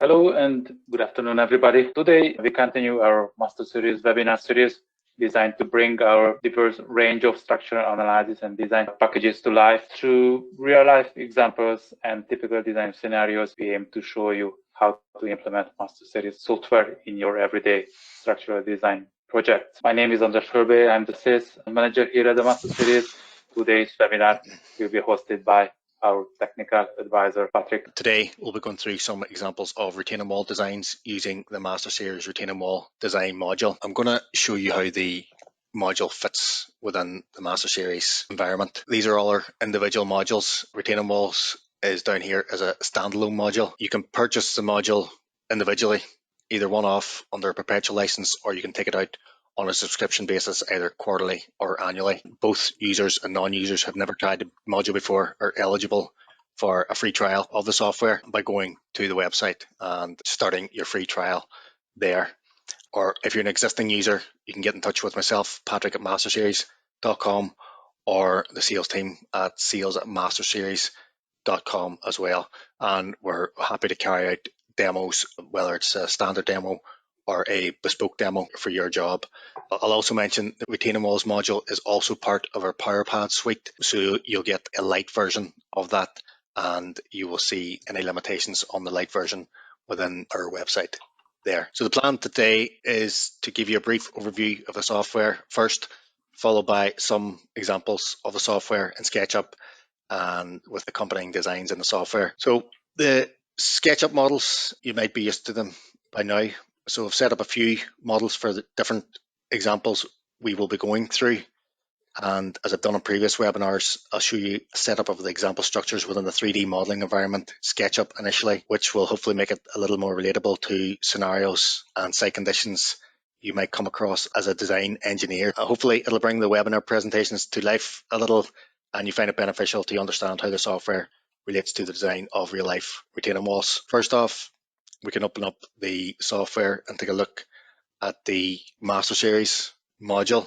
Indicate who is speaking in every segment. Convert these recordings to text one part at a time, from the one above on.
Speaker 1: Hello and good afternoon, everybody. Today we continue our MasterSeries webinar series designed to bring our diverse range of structural analysis and design packages to life through real-life examples and typical design scenarios. We aim to show you how to implement MasterSeries software in your everyday structural design projects. My name is András Hörbe. I'm the sales manager here at the MasterSeries. Today's webinar will be hosted by our technical advisor, Patrick.
Speaker 2: Today, we'll be going through some examples of retaining wall designs using the MasterSeries retaining wall design module. I'm going to show you how the module fits within the MasterSeries environment. These are all our individual modules. Retaining walls is down here as a standalone module. You can purchase the module individually, either one-off under a perpetual license, or you can take it out on a subscription basis, either quarterly or annually. Both users and non-users have never tried the module before are eligible for a free trial of the software by going to the website and starting your free trial there. Or if you're an existing user, you can get in touch with myself, Patrick at MasterSeries.com, or the sales team at sales@masterseries.com as well. And we're happy to carry out demos, whether it's a standard demo or a bespoke demo for your job. I'll also mention the retaining walls module is also part of our PowerPad suite, so you'll get a light version of that, and you will see any limitations on the light version within our website there. So the plan today is to give you a brief overview of the software first, followed by some examples of the software in SketchUp and with accompanying designs in the software. So the SketchUp models, you might be used to them by now. So I've set up a few models for the different examples we will be going through. And as I've done on previous webinars, I'll show you a setup of the example structures within the 3D modeling environment, SketchUp initially, which will hopefully make it a little more relatable to scenarios and site conditions you might come across as a design engineer. Hopefully it'll bring the webinar presentations to life a little, and you find it beneficial to understand how the software relates to the design of real life retaining walls. First off, we can open up the software and take a look at the MasterSeries module.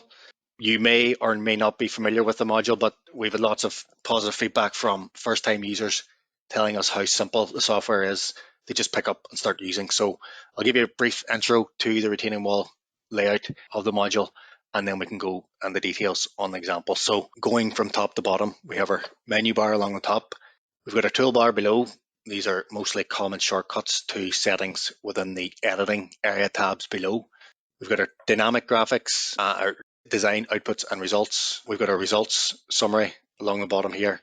Speaker 2: You may or may not be familiar with the module, but we've had lots of positive feedback from first-time users telling us how simple the software is to just pick up and start using. So I'll give you a brief intro to the retaining wall layout of the module, and then we can go into details on the example. So going from top to bottom, we have our menu bar along the top. We've got our toolbar below. These are mostly common shortcuts to settings within the editing area tabs below. We've got our dynamic graphics, our design outputs and results. We've got our results summary along the bottom here,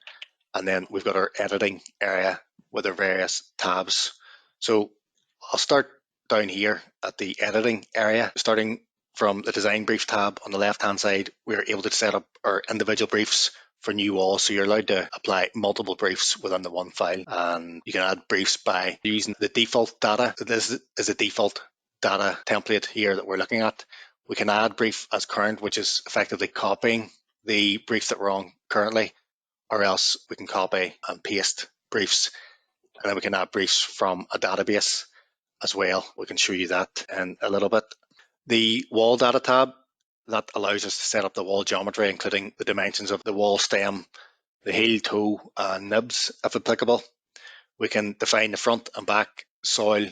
Speaker 2: and then we've got our editing area with our various tabs. So I'll start down here at the editing area. Starting from the design brief tab on the left hand side, we're able to set up our individual briefs for new walls. So you're allowed to apply multiple briefs within the one file, and you can add briefs by using the default data. This is a default data template here that we're looking at. We can add brief as current, which is effectively copying the briefs that we're on currently, or else we can copy and paste briefs, and then we can add briefs from a database as well. We can show you that in a little bit. The wall data tab, that allows us to set up the wall geometry, including the dimensions of the wall stem, the heel, toe, and nibs, if applicable. We can define the front and back soil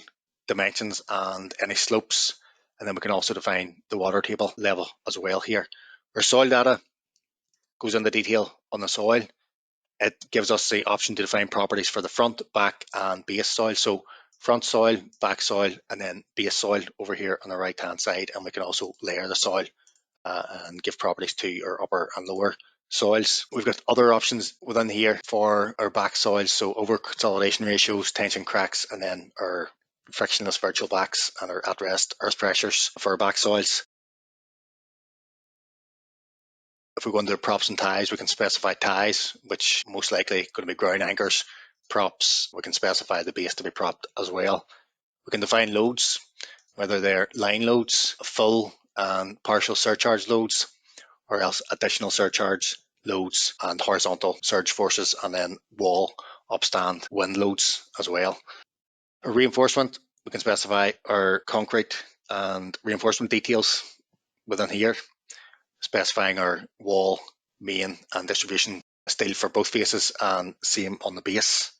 Speaker 2: dimensions and any slopes, and then we can also define the water table level as well here. Our soil data goes into detail on the soil. It gives us the option to define properties for the front, back, and base soil. So front soil, back soil, and then base soil over here on the right hand side. And we can also layer the soil and give properties to our upper and lower soils. We've got other options within here for our back soils, so over consolidation ratios, tension cracks, and then our frictionless virtual backs and our at-rest earth pressures for our back soils. If we go into props and ties, we can specify ties, which most likely going to be ground anchors. Props, we can specify the base to be propped as well. We can define loads, whether they're line loads, full and partial surcharge loads, or else additional surcharge loads and horizontal surge forces, and then wall upstand wind loads as well. A reinforcement, we can specify our concrete and reinforcement details within here, specifying our wall, main, and distribution steel for both faces, and same on the base.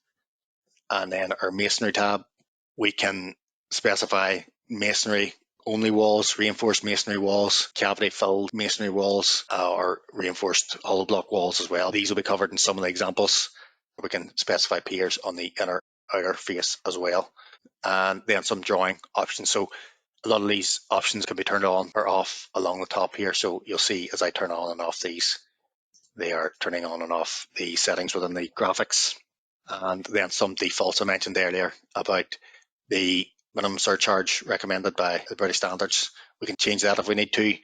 Speaker 2: And then our masonry tab, we can specify masonry only walls, reinforced masonry walls, cavity filled masonry walls, or reinforced hollow block walls as well. These will be covered in some of the examples. We can specify piers on the inner outer face as well, and then some drawing options. So a lot of these options can be turned on or off along the top here. So you'll see as I turn on and off these, they are turning on and off the settings within the graphics. And then some defaults I mentioned earlier about the minimum surcharge recommended by the British standards. We can change that if we need to.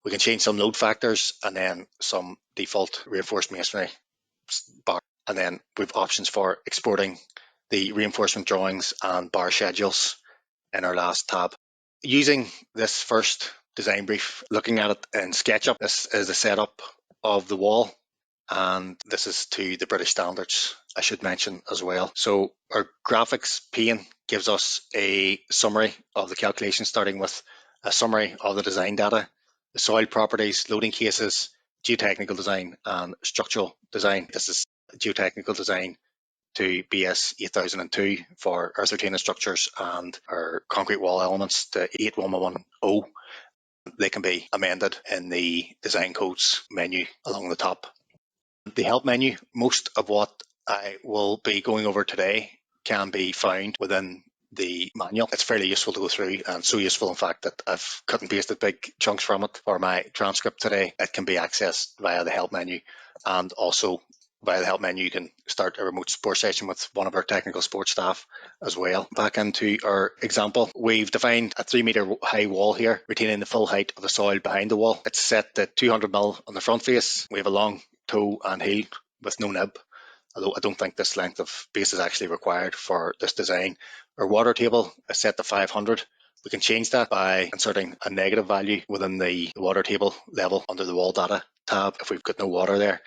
Speaker 2: We can change some load factors and then some default reinforced masonry bar. And then we've options for exporting the reinforcement drawings and bar schedules in our last tab. Using this first design brief, looking at it in SketchUp, this is the setup of the wall, and this is to the British standards, I should mention as well. So our graphics pane gives us a summary of the calculations, starting with a summary of the design data, the soil properties, loading cases, geotechnical design, and structural design. This is geotechnical design to BS 8002 for earth retaining structures, and our concrete wall elements to 81110. They can be amended in the design codes menu along the top. The help menu, most of what I will be going over today can be found within the manual. It's fairly useful to go through, and so useful in fact that I've cut and pasted big chunks from it for my transcript today. It can be accessed via the help menu, and also via the help menu you can start a remote support session with one of our technical support staff as well. Back into our example, we've defined a 3-meter high wall here, retaining the full height of the soil behind the wall. It's set to 200 mm on the front face. We have a long toe and heel with no nib, although I don't think this length of base is actually required for this design. Our water table is set to 500. We can change that by inserting a negative value within the water table level under the wall data tab if we've got no water there.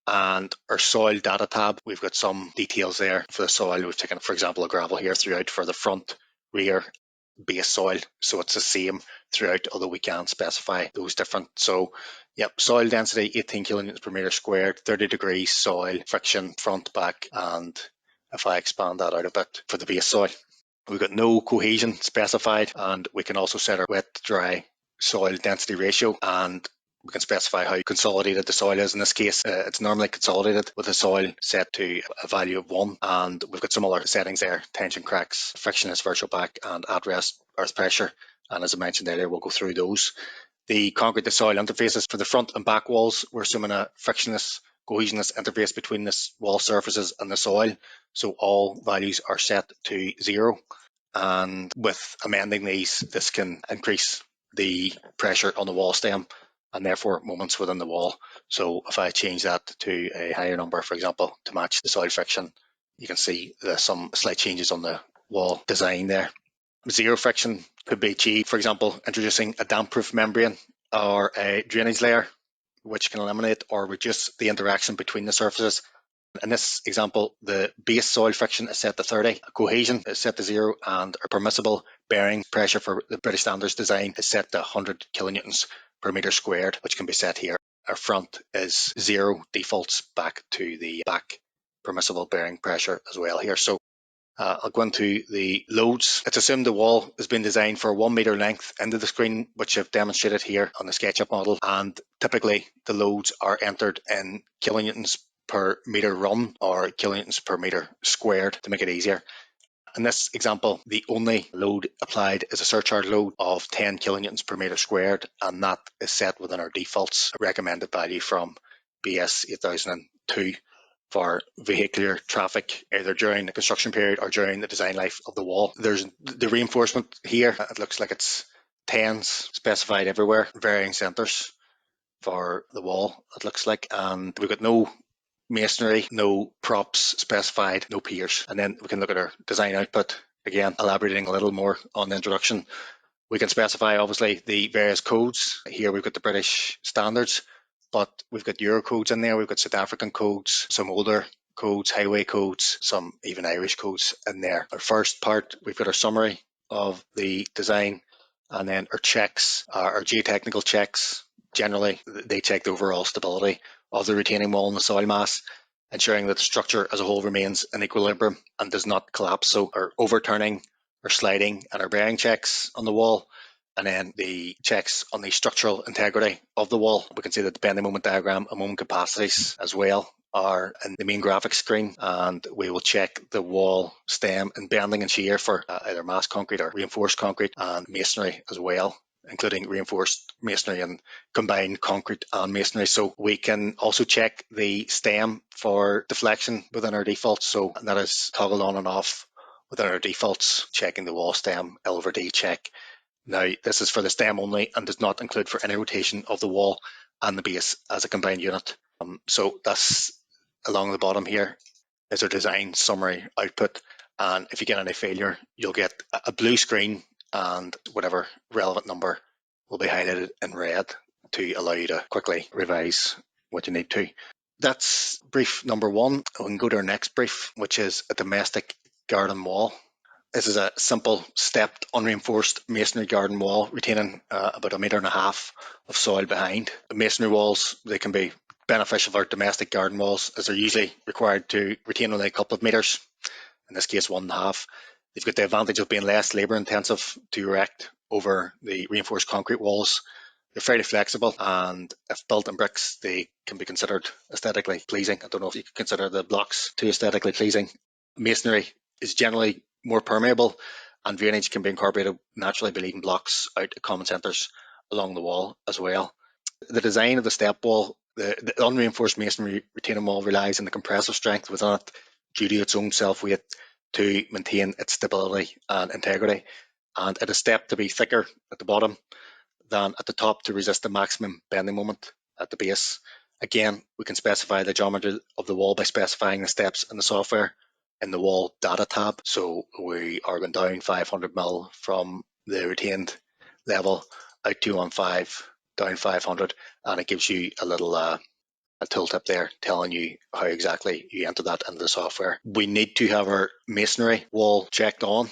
Speaker 2: And our soil data tab, we've got some details there for the soil. We've taken, for example, a gravel here throughout for the front, rear, base soil, so it's the same throughout, although we can specify those different. So yep, soil density 18 kilonewtons per meter squared, 30 degrees soil friction front, back, and if I expand that out a bit for the base soil, we've got no cohesion specified, and we can also set our wet to dry soil density ratio, and we can specify how consolidated the soil is. In this case, it's normally consolidated with the soil set to a value of 1. And we've got some other settings there: tension cracks, frictionless virtual back, and at rest earth pressure. And as I mentioned earlier, we'll go through those. The concrete to soil interfaces for the front and back walls, we're assuming a frictionless, cohesionless interface between the wall surfaces and the soil. So all values are set to 0. And with amending these, this can increase the pressure on the wall stem and therefore moments within the wall. So if I change that to a higher number, for example, to match the soil friction, you can see there's some slight changes on the wall design there. 0 friction could be achieved, for example, introducing a damp-proof membrane or a drainage layer, which can eliminate or reduce the interaction between the surfaces. In this example, the base soil friction is set to 30, cohesion is set to 0, and our permissible bearing pressure for the British standards design is set to 100 kilonewtons per meter squared, which can be set here. Our front is 0, defaults back to the back permissible bearing pressure as well here. So I'll go into the loads. It's assumed the wall has been designed for 1 meter length into the screen, which I've demonstrated here on the SketchUp model, and typically the loads are entered in kilonewtons per meter run or kilonewtons per meter squared to make it easier. In this example, the only load applied is a surcharge load of 10 kilonewtons per meter squared, and that is set within our defaults recommended value from BS 8002 for vehicular traffic, either during the construction period or during the design life of the wall. There's the reinforcement here. It looks like it's 10s specified everywhere, varying centres for the wall, it looks like, and we've got no masonry, no props specified, no piers. And then we can look at our design output, again elaborating a little more on the introduction. We can specify obviously the various codes. Here we've got the British standards, but we've got Eurocodes in there, we've got South African codes, some older codes, highway codes, some even Irish codes in there. Our first part, we've got our summary of the design, and then our checks, our geotechnical checks. Generally, they check the overall stability of the retaining wall and the soil mass, ensuring that the structure as a whole remains in equilibrium and does not collapse. So our overturning our sliding and our bearing checks on the wall, and then the checks on the structural integrity of the wall. We can see that the bending moment diagram and moment capacities as well are in the main graphics screen, and we will check the wall stem and bending and shear for either mass concrete or reinforced concrete, and masonry as well, including reinforced masonry and combined concrete and masonry. So we can also check the stem for deflection within our defaults. So that is toggled on and off within our defaults, checking the wall stem L/D check. Now, this is for the stem only and does not include for any rotation of the wall and the base as a combined unit. So that's along the bottom here is our design summary output. And if you get any failure, you'll get a blue screen and whatever relevant number will be highlighted in red to allow you to quickly revise what you need to. That's brief number one. We can go to our next brief, which is a domestic garden wall. This is a simple stepped unreinforced masonry garden wall retaining about 1.5 meters of soil behind. The masonry walls, they can be beneficial for domestic garden walls as they're usually required to retain only a couple of meters, in this case 1.5. They've got the advantage of being less labour intensive to erect over the reinforced concrete walls. They're fairly flexible, and if built in bricks, they can be considered aesthetically pleasing. I don't know if you could consider the blocks too aesthetically pleasing. Masonry is generally more permeable, and drainage can be incorporated naturally by leading blocks out to common centres along the wall as well. The design of the step wall, the unreinforced masonry retaining wall, relies on the compressive strength within it due to its own self-weight to maintain its stability and integrity, and it is stepped to be thicker at the bottom than at the top to resist the maximum bending moment at the base. Again, we can specify the geometry of the wall by specifying the steps in the software in the wall data tab. So we are going down 500 mil from the retained level out 215, down 500, and it gives you a little a tooltip there telling you how exactly you enter that into the software. We need to have our masonry wall checked on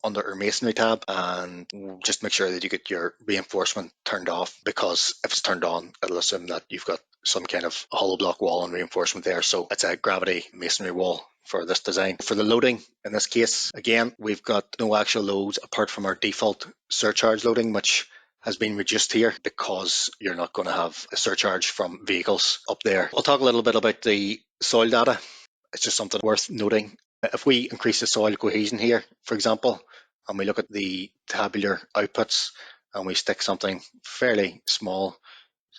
Speaker 2: under our masonry tab, and just make sure that you get your reinforcement turned off, because if it's turned on, it'll assume that you've got some kind of hollow block wall and reinforcement there. So it's a gravity masonry wall for this design. For the loading, in this case, again, we've got no actual loads apart from our default surcharge loading, which has been reduced here because you're not going to have a surcharge from vehicles up there. I'll talk a little bit about the soil data. It's just something worth noting. If we increase the soil cohesion here, for example, and we look at the tabular outputs and we stick something fairly small,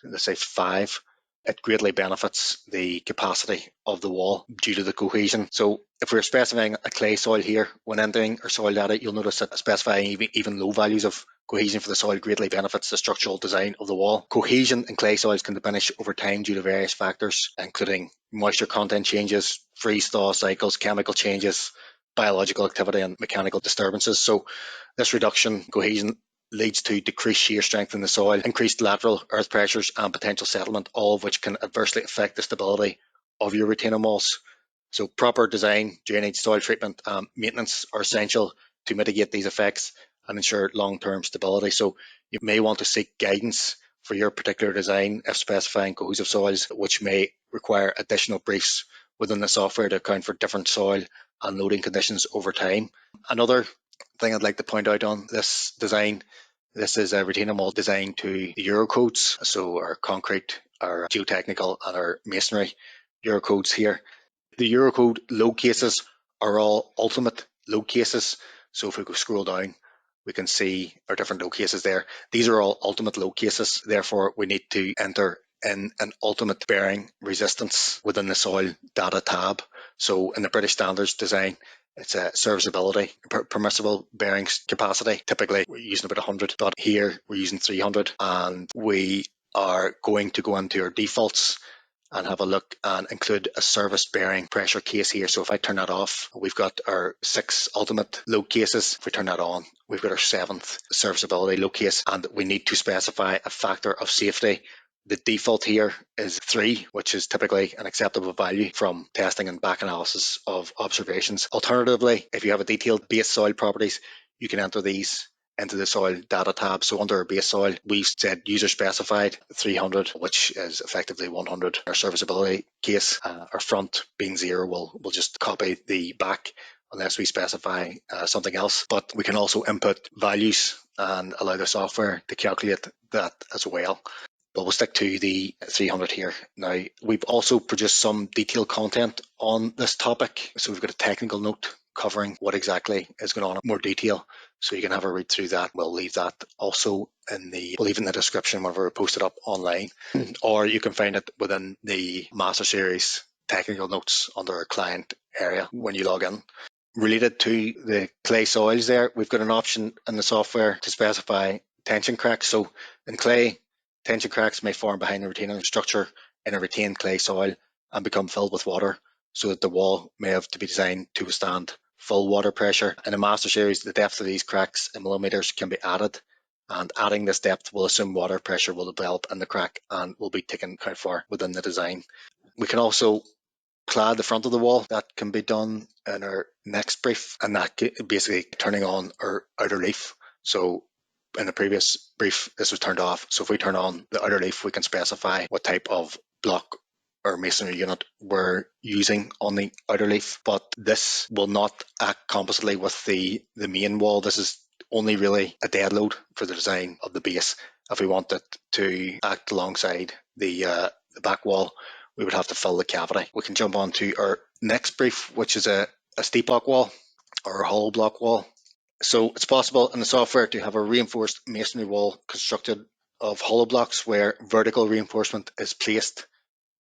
Speaker 2: let's say 5, it greatly benefits the capacity of the wall due to the cohesion. So if we're specifying a clay soil here, when entering our soil data, you'll notice that specifying even low values of cohesion for the soil greatly benefits the structural design of the wall. Cohesion in clay soils can diminish over time due to various factors, including moisture content changes, freeze-thaw cycles, chemical changes, biological activity, and mechanical disturbances. So this reduction in cohesion leads to decreased shear strength in the soil, increased lateral earth pressures, and potential settlement, all of which can adversely affect the stability of your retaining walls. So proper design, drainage, soil treatment, and maintenance are essential to mitigate these effects and ensure long-term stability. So you may want to seek guidance for your particular design if specifying cohesive soils, which may require additional briefs within the software to account for different soil and loading conditions over time. Another thing I'd like to point out on this design, this is a retaining wall designed to the Eurocodes, so our concrete, our geotechnical, and our masonry Eurocodes here. The Eurocode load cases are all ultimate load cases. So if we go scroll down, we can see our different load cases there. These are all ultimate load cases. Therefore, we need to enter in an ultimate bearing resistance within the soil data tab. So in the British Standards design, it's a serviceability, permissible bearings capacity. Typically, we're using about 100, but here we're using 300. And we are going to go into our defaults and have a look and include a service bearing pressure case here. So if I turn that off, we've got our 6 ultimate load cases. If we turn that on, we've got our 7th serviceability load case, and we need to specify a factor of safety. The default here is 3, which is typically an acceptable value from testing and back analysis of observations. Alternatively, if you have a detailed base soil properties, you can enter these into the soil data tab. So under our base soil, we've said user specified 300, which is effectively 100. Our serviceability case, our front being 0, we'll just copy the back unless we specify something else. But we can also input values and allow the software to calculate that as well. But we'll stick to the 300 here. Now, we've also produced some detailed content on this topic. So we've got a technical note covering what exactly is going on in more detail. So you can have a read through that. We'll leave that also we'll leave in the description whenever we post it up online. Or you can find it within the MasterSeries technical notes under our client area when you log in. Related to the clay soils there, we've got an option in the software to specify tension cracks. So in clay, tension cracks may form behind the retaining structure in a retained clay soil and become filled with water, so that the wall may have to be designed to withstand full water pressure. In a MasterSeries, the depth of these cracks in millimeters can be added, and adding this depth will assume water pressure will develop in the crack and will be taken account for within the design. We can also clad the front of the wall. That can be done in our next brief, and that basically turning on our outer leaf. So in the previous brief, this was turned off. So if we turn on the outer leaf, we can specify what type of block or masonry unit we're using on the outer leaf. But this will not act compositely with the main wall. This is only really a dead load for the design of the base. If we want it to act alongside the back wall, we would have to fill the cavity. We can jump on to our next brief, which is a Stepoc wall or a Hollowblock wall. So it's possible in the software to have a reinforced masonry wall constructed of hollow blocks where vertical reinforcement is placed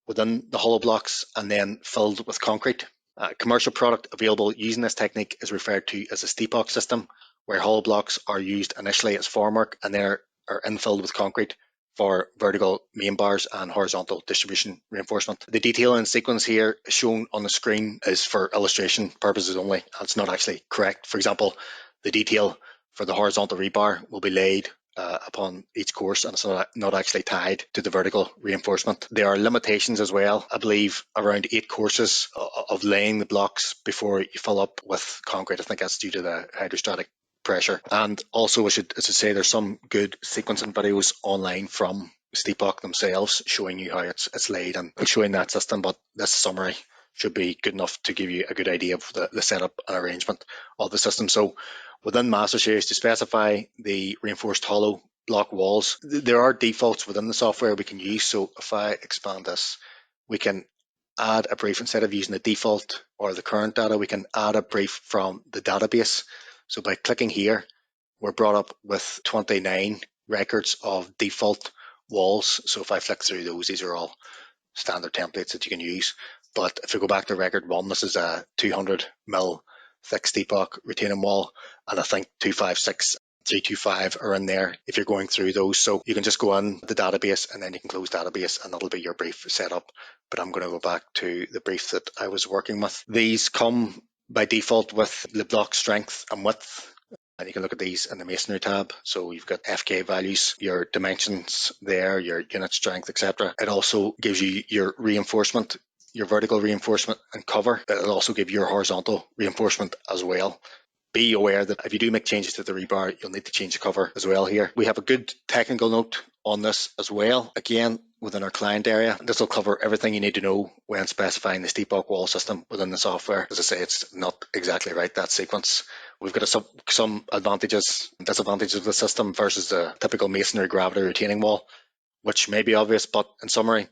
Speaker 2: within the hollow blocks and then filled with concrete. A commercial product available using this technique is referred to as a Stepoc system, where hollow blocks are used initially as formwork and then are infilled with concrete for vertical main bars and horizontal distribution reinforcement. The detail and sequence here shown on the screen is for illustration purposes only. It's not actually correct. For example, the detail for the horizontal rebar will be laid upon each course, and it's not actually tied to the vertical reinforcement. There are limitations as well. I believe around 8 courses of laying the blocks before you fill up with concrete. I think that's due to the hydrostatic pressure. And also, I should say there's some good sequencing videos online from Stepoc themselves showing you how it's laid and showing that system, but this summary should be good enough to give you a good idea of the setup and arrangement of the system. So within MasterSeries, to specify the reinforced hollow block walls, there are defaults within the software we can use. So if I expand this, we can add a brief. Instead of using the default or the current data, we can add a brief from the database. So by clicking here, we're brought up with 29 records of default walls. So if I flick through those, these are all standard templates that you can use. But if we go back to record 1, this is a 200 mil thick Stepoc retaining wall, and I think 256, 325 are in there if you're going through those. So you can just go on the database and then you can close database and that'll be your brief setup. But I'm going to go back to the brief that I was working with. These come by default with the block strength and width, and you can look at these in the masonry tab. So you've got FK values, your dimensions there, your unit strength, etc. It also gives you your reinforcement, your vertical reinforcement and cover. It'll also give your horizontal reinforcement as well. Be aware that if you do make changes to the rebar, you'll need to change the cover as well here. We have a good technical note on this as well, again within our client area. This will cover everything you need to know when specifying the Stepoc wall system within the software. As I say, it's not exactly right, that sequence. We've got some advantages and disadvantages of the system versus the typical masonry gravity retaining wall, which may be obvious, but in summary,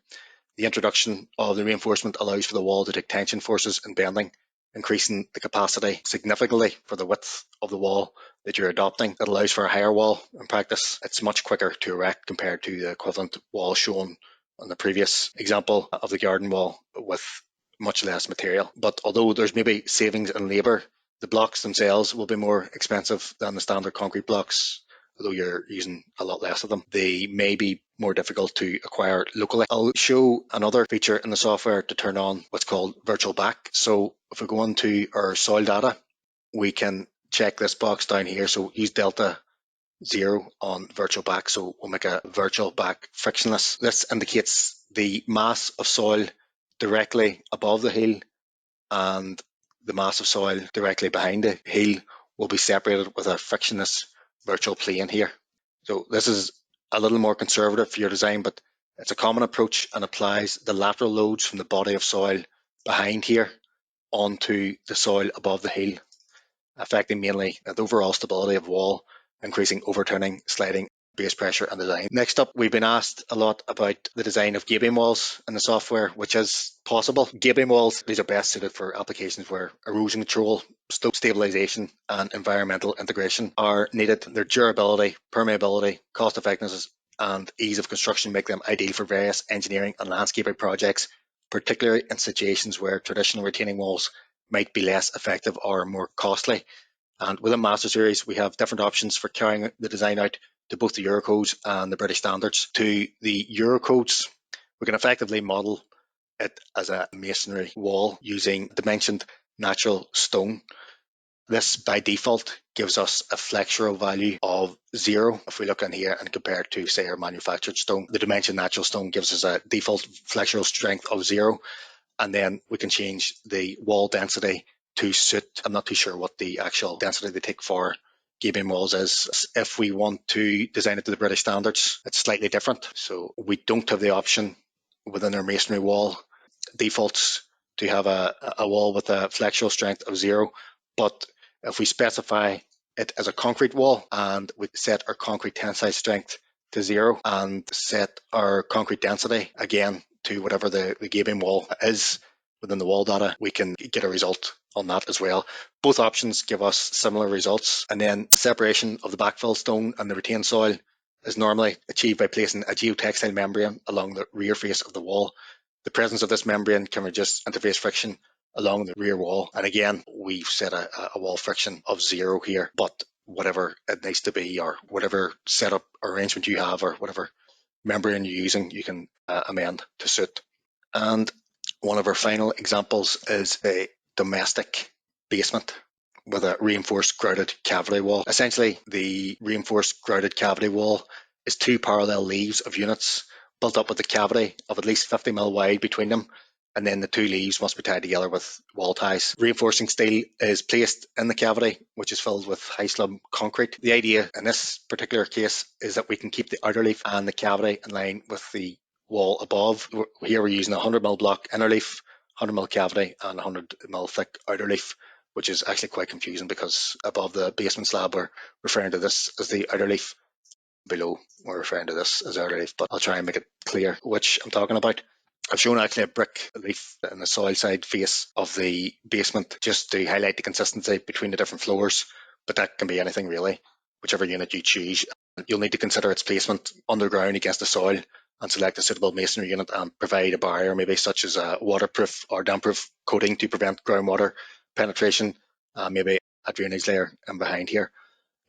Speaker 2: the introduction of the reinforcement allows for the wall to take tension forces and bending, increasing the capacity significantly for the width of the wall that you're adopting. It allows for a higher wall in practice. It's much quicker to erect compared to the equivalent wall shown on the previous example of the garden wall with much less material. But although there's maybe savings in labour, the blocks themselves will be more expensive than the standard concrete blocks. Although you're using a lot less of them, they may be more difficult to acquire locally. I'll show another feature in the software to turn on what's called virtual back. So if we go into our soil data, we can check this box down here. So use delta 0 on virtual back. So we'll make a virtual back frictionless. This indicates the mass of soil directly above the heel, and the mass of soil directly behind the heel will be separated with a frictionless virtual plane here. So this is a little more conservative for your design, but it's a common approach and applies the lateral loads from the body of soil behind here onto the soil above the heel. affecting mainly the overall stability of wall, increasing overturning, sliding, base pressure and design. Next up, we've been asked a lot about the design of Gabion walls in the software, which is possible. Gabion walls, these are best suited for applications where erosion control, slope stabilization and environmental integration are needed. Their durability, permeability, cost effectiveness and ease of construction make them ideal for various engineering and landscaping projects, particularly in situations where traditional retaining walls might be less effective or more costly. And within MasterSeries, we have different options for carrying the design out to both the Eurocodes and the British standards. To the Eurocodes, we can effectively model it as a masonry wall using dimensioned natural stone. This by default gives us a flexural value of 0. If we look in here and compare it to, say, our manufactured stone, the dimensioned natural stone gives us a default flexural strength of 0. And then we can change the wall density to suit. I'm not too sure what the actual density they take for Gabion walls is. If we want to design it to the British standards, it's slightly different. So we don't have the option within our masonry wall defaults to have a wall with a flexural strength of 0. But if we specify it as a concrete wall and we set our concrete tensile strength to 0 and set our concrete density again to whatever the Gabion wall is within the wall data, we can get a result on that as well. Both options give us similar results. And then separation of the backfill stone and the retained soil is normally achieved by placing a geotextile membrane along the rear face of the wall. The presence of this membrane can reduce interface friction along the rear wall. And again, we've set a wall friction of 0 here, but whatever it needs to be, or whatever setup arrangement you have, or whatever membrane you're using, you can amend to suit. And one of our final examples is a domestic basement with a reinforced grouted cavity wall. Essentially, the reinforced grouted cavity wall is 2 parallel leaves of units built up with a cavity of at least 50 mm wide between them, and then the 2 leaves must be tied together with wall ties. Reinforcing steel is placed in the cavity, which is filled with high slab concrete. The idea in this particular case is that we can keep the outer leaf and the cavity in line with the wall above. Here we're using a 100 mm block inner leaf, 100 mm cavity and 100 mm thick outer leaf, which is actually quite confusing because above the basement slab we're referring to this as the outer leaf, below we're referring to this as outer leaf, but I'll try and make it clear which I'm talking about. I've shown actually a brick leaf in the soil side face of the basement just to highlight the consistency between the different floors, but that can be anything really, whichever unit you choose. You'll need to consider its placement underground against the soil and select a suitable masonry unit and provide a barrier, maybe such as a waterproof or damp-proof coating to prevent groundwater penetration, maybe a drainage layer in behind here.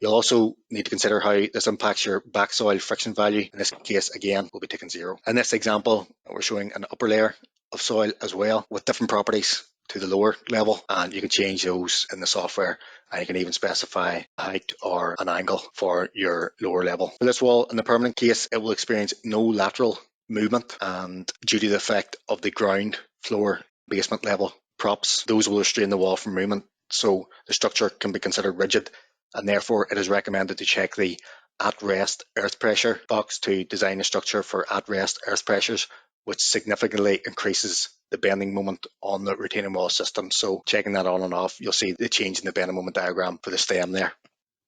Speaker 2: You'll also need to consider how this impacts your back soil friction value. In this case, again, will be taken 0. In this example, we're showing an upper layer of soil as well with different properties to the lower level, and you can change those in the software, and you can even specify a height or an angle for your lower level. For this wall, in the permanent case, it will experience no lateral movement, and due to the effect of the ground floor basement level props, those will restrain the wall from movement, so the structure can be considered rigid, and therefore it is recommended to check the at-rest earth pressure box to design a structure for at-rest earth pressures, which significantly increases the bending moment on the retaining wall system. So checking that on and off, you'll see the change in the bending moment diagram for the stem there.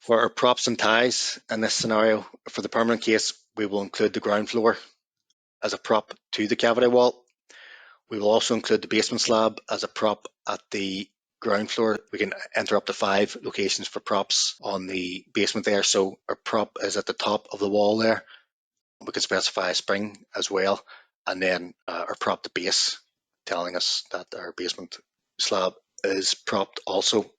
Speaker 2: For our props and ties in this scenario, for the permanent case, we will include the ground floor as a prop to the cavity wall. We will also include the basement slab as a prop at the ground floor. We can enter up to 5 locations for props on the basement there. So our prop is at the top of the wall there. We can specify a spring as well, and then our prop to base, telling us that our basement slab is propped also.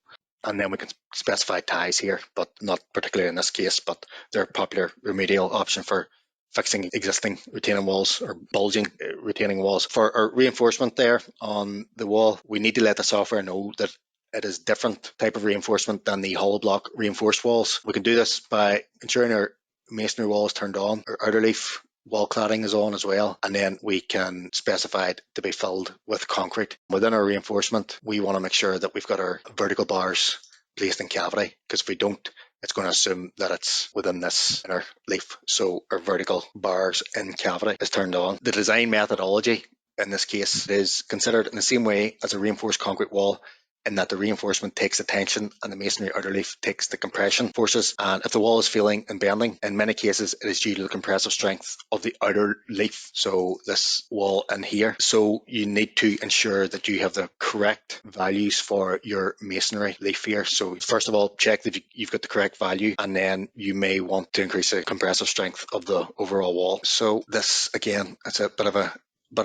Speaker 2: And then we can specify ties here, but not particularly in this case, but they're a popular remedial option for fixing existing retaining walls or bulging retaining walls. For our reinforcement there on the wall, we need to let the software know that it is different type of reinforcement than the Hollowblock reinforced walls. We can do this by ensuring our masonry wall is turned on, our outer leaf wall cladding is on as well, and then we can specify it to be filled with concrete. Within our reinforcement, we want to make sure that we've got our vertical bars placed in cavity, because if we don't, it's going to assume that it's within this inner leaf. So our vertical bars in cavity is turned on. The design methodology in this case is considered in the same way as a reinforced concrete wall in that the reinforcement takes the tension and the masonry outer leaf takes the compression forces. And if the wall is failing and bending, in many cases it is due to the compressive strength of the outer leaf, so this wall in here. So you need to ensure that you have the correct values for your masonry leaf here. So first of all, check that you've got the correct value, and then you may want to increase the compressive strength of the overall wall. So this, again, it's a bit of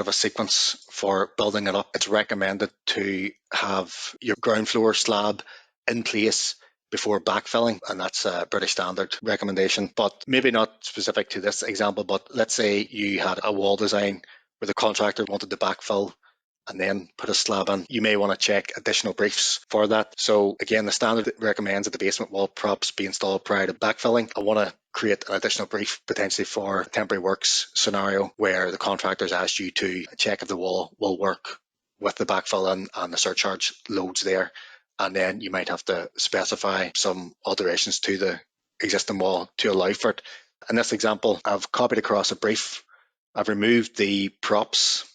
Speaker 2: a sequence for building it up. It's recommended to have your ground floor slab in place before backfilling, and that's a British standard recommendation, but maybe not specific to this example. But let's say you had a wall design where the contractor wanted to backfill and then put a slab in. You may want to check additional briefs for that. So again, the standard recommends that the basement wall props be installed prior to backfilling. I want to create an additional brief potentially for temporary works scenario where the contractors asked you to check if the wall will work with the backfill in and the surcharge loads there. And then you might have to specify some alterations to the existing wall to allow for it. In this example, I've copied across a brief. I've removed the props.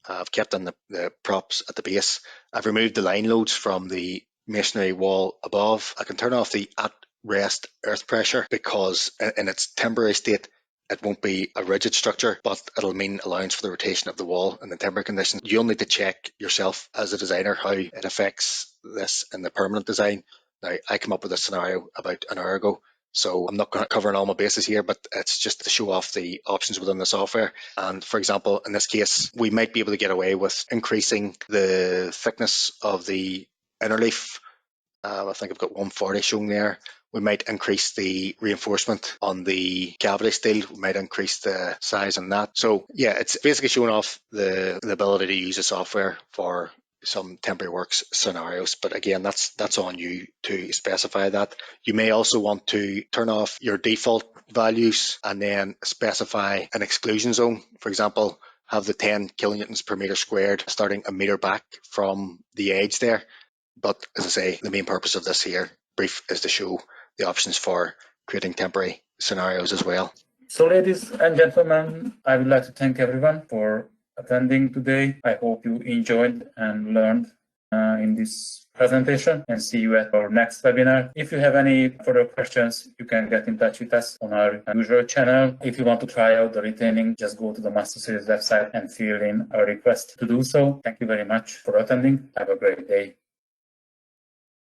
Speaker 2: I've kept in the props at the base. I've removed the line loads from the masonry wall above. I can turn off the at rest earth pressure because in its temporary state, it won't be a rigid structure, but it'll mean allowance for the rotation of the wall in the temporary conditions. You'll need to check yourself as a designer how it affects this in the permanent design. Now, I came up with a scenario about an hour ago, so I'm not covering all my bases here, but it's just to show off the options within the software. And for example, in this case, we might be able to get away with increasing the thickness of the inner leaf. I think I've got 140 shown there. We might increase the reinforcement on the cavity steel. We might increase the size on that. So yeah, it's basically showing off the ability to use the software for some temporary works scenarios. But again, that's on you to specify that. You may also want to turn off your default values and then specify an exclusion zone. For example, have the 10 kilonewtons per meter squared starting a meter back from the edge there. But as I say, the main purpose of this here brief is to show the options for creating temporary scenarios as well.
Speaker 1: So ladies and gentlemen, I would like to thank everyone for attending today. I hope you enjoyed and learned in this presentation, and see you at our next webinar. If you have any further questions, you can get in touch with us on our usual channel. If you want to try out the retaining, just go to the MasterSeries website and fill in a request to do so. Thank you very much for attending. Have a great day.